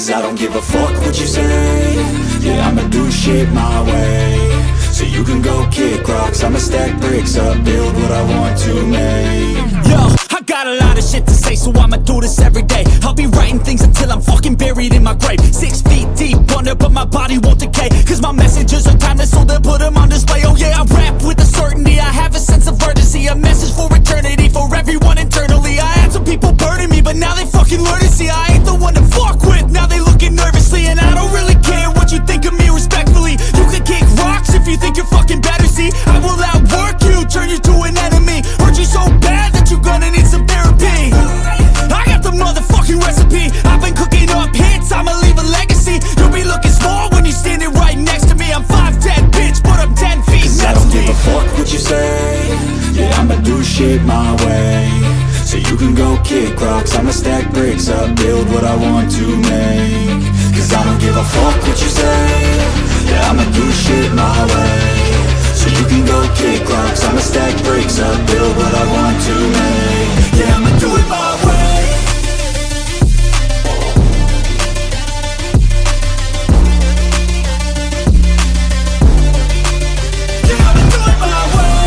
Cause I don't give a fuck what you say. Yeah, I'ma do shit my way. So you can go kick rocks, I'ma stack bricks up, build what I want to make. Yo, I got a lot of shit to say, so I'ma do this every day. I'll be writing things until I'm fucking buried in my grave. 6 feet deep under, but my body won't decay. Cause my messages are timeless, so they'll put them on display. Oh yeah, I rap with a certainty, I have a sense of urgency. A message for eternity, for everyone internally. I had some people burning me, but now they fucking learn to see I ain't the one to fuck with, now they looking nervously. And I don't really care what you think of me, respectfully. You can kick rocks if you think you're fucking better, see. I will outwork you, turn you to an enemy. Hurt you so bad that you're gonna need some therapy. I got the motherfucking recipe, I've been cooking up hits, I'ma leave a legacy. You'll be looking small when you're standing right next to me. I'm 5'10", bitch, but I'm 10 feet. Cause I don't give a fuck what you say. Yeah, I'ma do shit my way. So you can go kick rocks, I'ma stack bricks up, build what I want to make. Cause I don't give a fuck what you say. Yeah, I'ma do shit my way. So you can go kick rocks, I'ma stack bricks up, build what I want to make. Yeah, I'ma do it my way. Yeah, I'ma do it my way.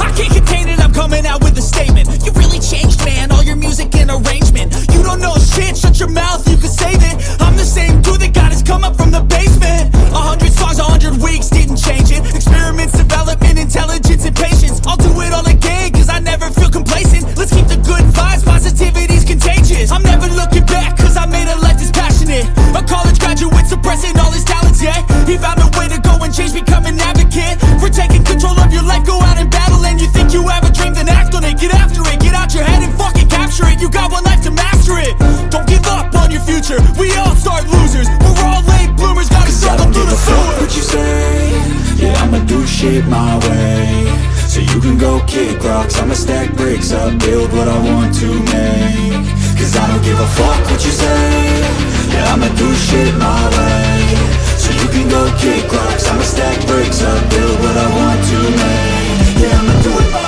I can't contain it, I'm coming out with a statement. You really changed, man, all your music and arrangement. You don't know shit, shut your mouth, you can save it. I'm the same dude that got his come up from the basement. 100 songs, 100 weeks, didn't change it. Experiments, development, intelligence, and patience. I'll do it all again, cause I never feel complacent. Let's keep the good vibes, positivity's contagious. I'm never looking back, cause I made a life that's passionate. A college graduate suppressing all his talents, yeah. He found a way to go and change, become an advocate for taking control of your life, go out and battle. And you think you have a dream, then act on it. Get after it, get out your head and fucking capture it. You got one life to master it. Don't give up on your future, we all start losers. We're all late bloomers, gotta struggle through the sewer. What you say? Yeah, I'ma do shit my way. So you can go kick rocks, I'ma stack bricks up, build what I want to make. Cause I don't give a fuck what you say. Yeah, I'ma do shit my way. So you can go kick rocks, I'ma stack bricks up, build what I want to make. Yeah, I'ma do it my way.